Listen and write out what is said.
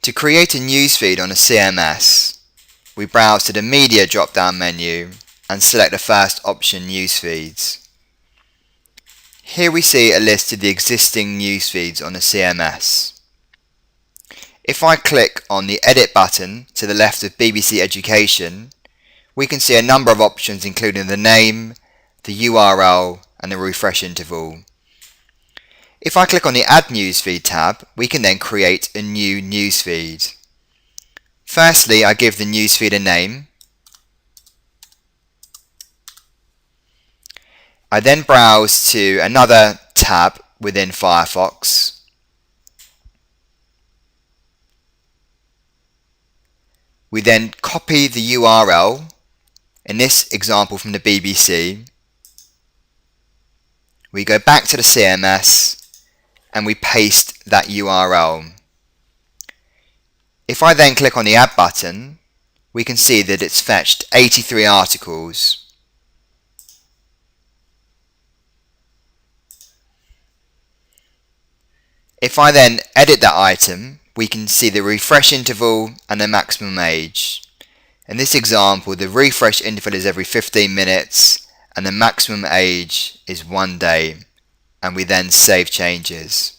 To create a newsfeed on a CMS, we browse to the Media drop-down menu and select the first option, Newsfeeds. Here we see a list of the existing newsfeeds on the CMS. If I click on the Edit button to the left of BBC Education, we can see a number of options including the name, the URL and the refresh interval. If I click on the Add Newsfeed tab, we can then create a new newsfeed. Firstly, I give the newsfeed a name. I then browse to another tab within Firefox. We then copy the URL, in this example from the BBC. We go back to the CMS and we paste that URL. If I then click on the Add button, we can see that it's fetched 83 articles. If I then edit that item, we can see the refresh interval and the maximum age. In this example, the refresh interval is every 15 minutes and the maximum age is 1 day, and we then save changes.